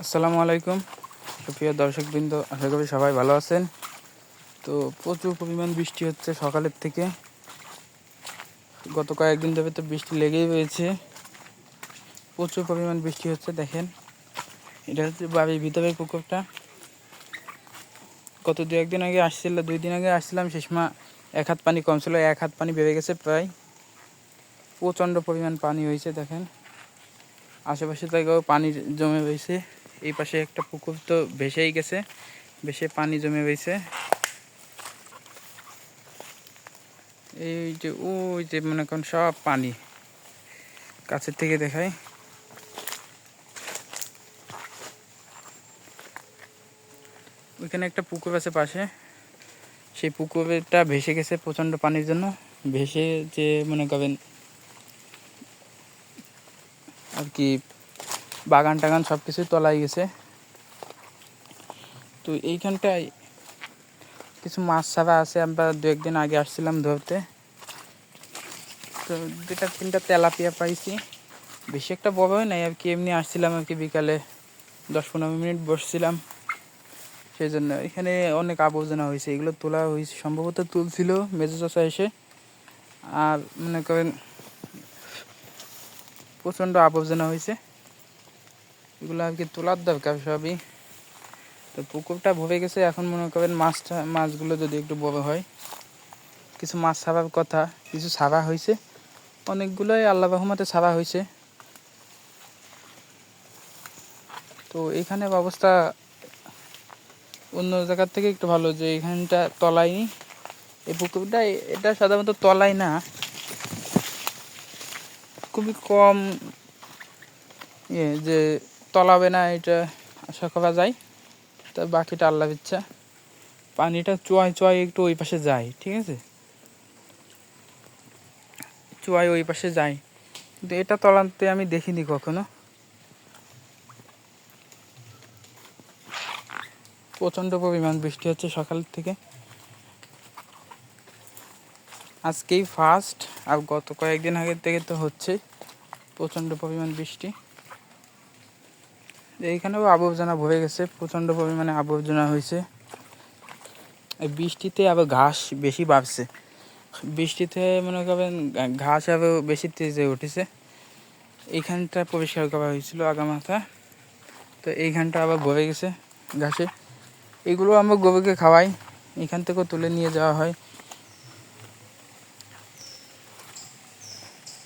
আসসালামু আলাইকুম সুপ্রিয় দর্শকবৃন্দ, আশা করি সবাই ভালো আছেন। তো প্রচুর পরিমাণ বৃষ্টি হচ্ছে সকালের থেকে। গত কয়েকদিন ধরে তো বৃষ্টি লেগেই রয়েছে, প্রচুর পরিমাণ বৃষ্টি হচ্ছে। দেখেন, এটা হচ্ছে বাড়ির ভিতরের পুকুরটা। গত দু দিন আগে আসছিলাম, সে সময় 1 হাত পানি কম ছিল, 1 হাত পানি বেড়ে গেছে প্রায়। প্রচণ্ড পরিমাণ পানি হয়েছে। দেখেন, আশেপাশে জায়গাও পানি জমে রয়েছে। এই পাশে একটা পুকুর তো ভেসেই গেছে, ভেসে পানি জমে রয়েছে। ওই যে মনে করেন সব পানি, কাছের থেকে দেখাই। ওইখানে একটা পুকুর আছে পাশে, সেই পুকুরটা ভেসে গেছে প্রচণ্ড পানির জন্য। ভেসে যে মনে করেন আর কি বাগান টাগান সব কিছুই তলায় গেছে। তো এইখানটায় কিছু মাছ ছাড়া আছে। আমরা 2 দিন আগে আসছিলাম ধরতে, তো 2-3টা তেলাপিয়া পাইছি। বেশি একটা বড় হয় নাই আর কি, এমনি আসছিলাম আর কি, বিকালে 10-15 মিনিট বসছিলাম। সেই জন্য এখানে অনেক আবর্জনা হয়েছে, এগুলো তোলা হয়েছে, সম্ভবত তুলছিল মেজো চাচা এসে। আর মনে করেন প্রচণ্ড আবর্জনা হয়েছে, এগুলো আর কি তোলার দরকার সবই। তো পুকুরটা ভরে গেছে। এখন মনে করেন মাছগুলো যদি একটু বড় হয়, কিছু মাছ ছাড়ার কথা, কিছু ছাড়া হয়েছে, অনেকগুলোই আল্লাহ রহমতে ছাড়া হয়েছে। তো এখানের অবস্থা অন্য জায়গার থেকে একটু ভালো, যে এখানটা তলায় নি। এই পুকুরটা এটা সাধারণত তলায় না, খুবই কম যে তলাবে না, এটা আশা করা যায়। তা বাকিটা আল্লাহর ইচ্ছা। পানিটা চুয়ায় একটু ওই পাশে যায়, ঠিক আছে, চুয়ায় ওই পাশে যায়, কিন্তু এটা তলাতে আমি দেখিনি কখনো। প্রচণ্ড পরিমাণ বৃষ্টি হচ্ছে সকাল থেকে, আজকেই ফার্স্ট। আর গত কয়েকদিন আগের থেকে তো হচ্ছে প্রচণ্ড পরিমাণ বৃষ্টি। এইখানেও আবর্জনা ভরে গেছে, প্রচণ্ড পরিমাণে আবর্জনা হয়েছে। এই বৃষ্টিতে আবার ঘাস বেশি বাড়ছে, বৃষ্টিতে মনে করেন ঘাস আরও বেশি তেজে উঠেছে। এইখানটা পরিষ্কার করা হয়েছিল আগামাথা, তো এইখানটা আবার ভরে গেছে ঘাসে। এগুলো আমরা গরুকে খাওয়াই, এখান থেকেও তুলে নিয়ে যাওয়া হয়।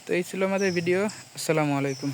তো এই ছিল আমাদের ভিডিও। আসসালামু আলাইকুম।